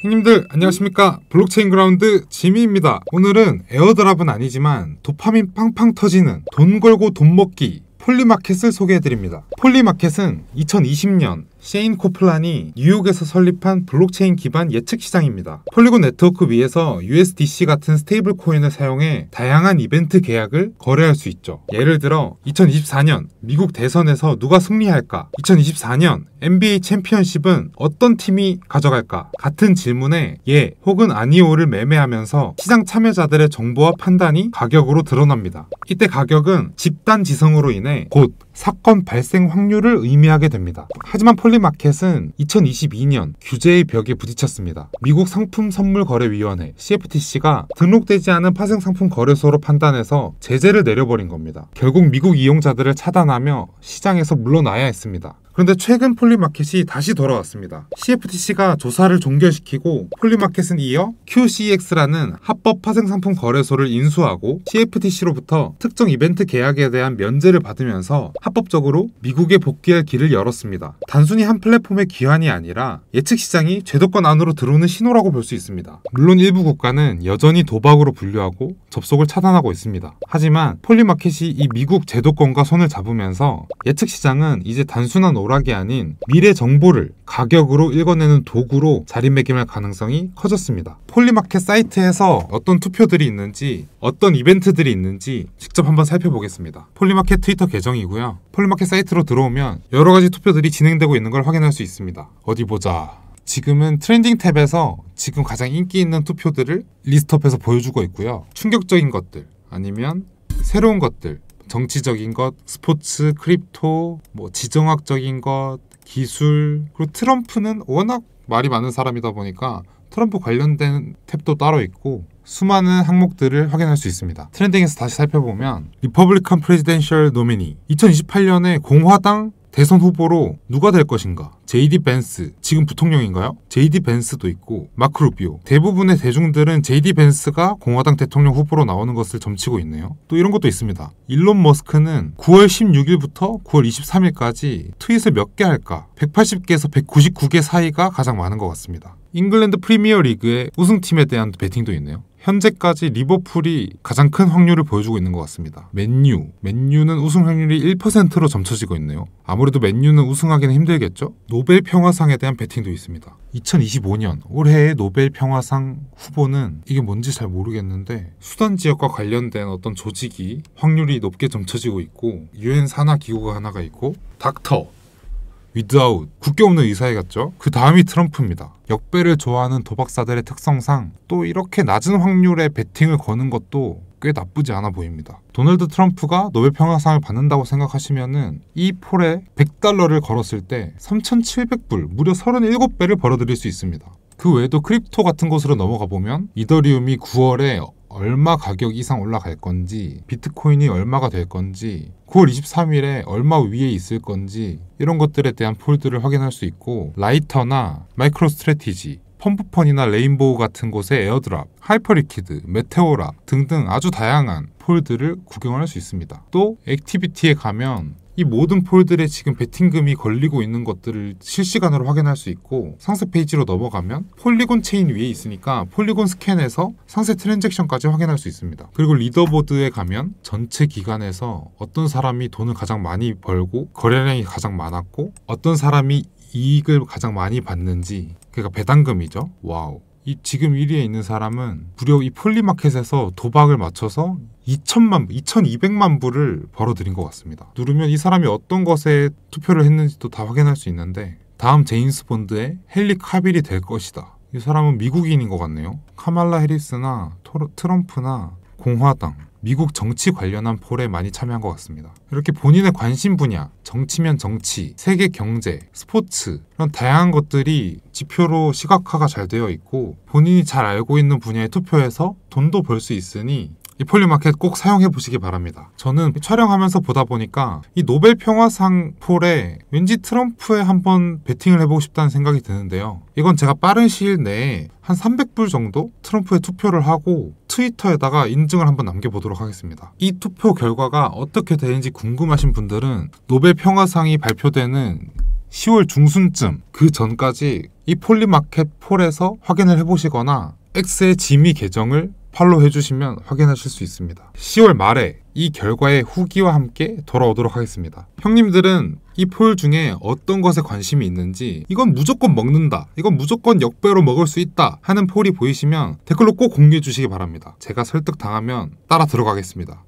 형님들 안녕하십니까. 블록체인 그라운드 지미입니다. 오늘은 에어드랍은 아니지만 도파민 팡팡 터지는 돈 걸고 돈 먹기 폴리마켓을 소개해드립니다. 폴리마켓은 2020년 셰인 코플란이 뉴욕에서 설립한 블록체인 기반 예측 시장입니다. 폴리곤 네트워크 위에서 USDC 같은 스테이블 코인을 사용해 다양한 이벤트 계약을 거래할 수 있죠. 예를 들어 2024년 미국 대선에서 누가 승리할까? 2024년 NBA 챔피언십은 어떤 팀이 가져갈까? 같은 질문에 예 혹은 아니오를 매매하면서 시장 참여자들의 정보와 판단이 가격으로 드러납니다. 이때 가격은 집단 지성으로 인해 곧 사건 발생 확률을 의미하게 됩니다. 하지만 폴리마켓은 2022년 규제의 벽에 부딪혔습니다. 미국 상품선물거래위원회 CFTC가 등록되지 않은 파생상품 거래소로 판단해서 제재를 내려버린 겁니다. 결국 미국 이용자들을 차단하며 시장에서 물러나야 했습니다. 그런데 최근 폴리마켓이 다시 돌아왔습니다. CFTC가 조사를 종결시키고 폴리마켓은 이어 QCX라는 합법 파생상품 거래소를 인수하고 CFTC로부터 특정 이벤트 계약에 대한 면제를 받으면서 합법적으로 미국에 복귀할 길을 열었습니다. 단순히 한 플랫폼의 귀환이 아니라 예측 시장이 제도권 안으로 들어오는 신호라고 볼 수 있습니다. 물론 일부 국가는 여전히 도박으로 분류하고 접속을 차단하고 있습니다. 하지만 폴리마켓이 이 미국 제도권과 손을 잡으면서 예측 시장은 이제 단순한 오락이 아닌 미래 정보를 가격으로 읽어내는 도구로 자리매김할 가능성이 커졌습니다. 폴리마켓 사이트에서 어떤 투표들이 있는지 어떤 이벤트들이 있는지 직접 한번 살펴보겠습니다. 폴리마켓 트위터 계정이고요. 폴리마켓 사이트로 들어오면 여러가지 투표들이 진행되고 있는 걸 확인할 수 있습니다. 어디 보자. 지금은 트렌딩 탭에서 지금 가장 인기 있는 투표들을 리스트업해서 보여주고 있고요. 충격적인 것들 아니면 새로운 것들, 정치적인 것, 스포츠, 크립토, 지정학적인 것, 기술, 그리고 트럼프는 워낙 말이 많은 사람이다 보니까 트럼프 관련된 탭도 따로 있고 수많은 항목들을 확인할 수 있습니다. 트렌딩에서 다시 살펴보면 리퍼블리칸 프레지덴셜 노미니 2028년에 공화당 대선 후보로 누가 될 것인가? JD 벤스, 지금 부통령인가요? JD 벤스도 있고 마크 루비오. 대부분의 대중들은 JD 벤스가 공화당 대통령 후보로 나오는 것을 점치고 있네요. 또 이런 것도 있습니다. 일론 머스크는 9월 16일부터 9월 23일까지 트윗을 몇 개 할까? 180개에서 199개 사이가 가장 많은 것 같습니다. 잉글랜드 프리미어 리그의 우승팀에 대한 배팅도 있네요. 현재까지 리버풀이 가장 큰 확률을 보여주고 있는 것 같습니다. 맨유는 우승 확률이 1%로 점쳐지고 있네요. 아무래도 맨유는 우승하기는 힘들겠죠? 노벨 평화상에 대한 배팅도 있습니다. 2025년 올해의 노벨 평화상 후보는 이게 뭔지 잘 모르겠는데 수단 지역과 관련된 어떤 조직이 확률이 높게 점쳐지고 있고 UN 산하 기구가 하나가 있고 닥터 위드아웃 국경 없는 의사회 같죠? 그 다음이 트럼프입니다. 역배를 좋아하는 도박사들의 특성상 또 이렇게 낮은 확률의 베팅을 거는 것도 꽤 나쁘지 않아 보입니다. 도널드 트럼프가 노벨 평화상을 받는다고 생각하시면은 이 폴에 $100를 걸었을 때 3,700불 무려 37배를 벌어들일 수 있습니다. 그 외에도 크립토 같은 곳으로 넘어가 보면 이더리움이 9월에 얼마 가격 이상 올라갈 건지, 비트코인이 얼마가 될 건지, 9월 23일에 얼마 위에 있을 건지 이런 것들에 대한 폴들을 확인할 수 있고 라이터나 마이크로 스트래티지, 펌프펀이나 레인보우 같은 곳의 에어드랍, 하이퍼리퀴드, 메테오라 등등 아주 다양한 폴들을 구경할 수 있습니다. 또 액티비티에 가면 이 모든 폴들에 지금 베팅금이 걸리고 있는 것들을 실시간으로 확인할 수 있고 상세 페이지로 넘어가면 폴리곤 체인 위에 있으니까 폴리곤 스캔해서 상세 트랜잭션까지 확인할 수 있습니다. 그리고 리더보드에 가면 전체 기간에서 어떤 사람이 돈을 가장 많이 벌고 거래량이 가장 많았고 어떤 사람이 이익을 가장 많이 받는지, 그러니까 배당금이죠. 와우. 이 지금 1위에 있는 사람은 무려 이 폴리마켓에서 도박을 맞춰서 2,200만 불을 벌어들인 것 같습니다. 누르면 이 사람이 어떤 것에 투표를 했는지도 다 확인할 수 있는데 다음 제임스 본드의 헨리 카빌이 될 것이다. 이 사람은 미국인인 것 같네요. 카말라 해리스나 트럼프나 공화당, 미국 정치 관련한 폴에 많이 참여한 것 같습니다. 이렇게 본인의 관심 분야, 정치면 정치, 세계 경제, 스포츠 이런 다양한 것들이 지표로 시각화가 잘 되어 있고 본인이 잘 알고 있는 분야에 투표해서 돈도 벌 수 있으니 이 폴리마켓 꼭 사용해 보시기 바랍니다. 저는 촬영하면서 보다 보니까 이 노벨 평화상 폴에 왠지 트럼프에 한번 베팅을 해보고 싶다는 생각이 드는데요. 이건 제가 빠른 시일 내에 한 300불 정도 트럼프에 투표를 하고 트위터에다가 인증을 한번 남겨보도록 하겠습니다. 이 투표 결과가 어떻게 되는지 궁금하신 분들은 노벨 평화상이 발표되는 10월 중순쯤 그 전까지 이 폴리마켓 폴에서 확인을 해보시거나 X의 지미 계정을 팔로우 해주시면 확인하실 수 있습니다. 10월 말에 이 결과의 후기와 함께 돌아오도록 하겠습니다. 형님들은 이 폴 중에 어떤 것에 관심이 있는지, 이건 무조건 먹는다, 이건 무조건 역배로 먹을 수 있다 하는 폴이 보이시면 댓글로 꼭 공유해 주시기 바랍니다. 제가 설득당하면 따라 들어가겠습니다.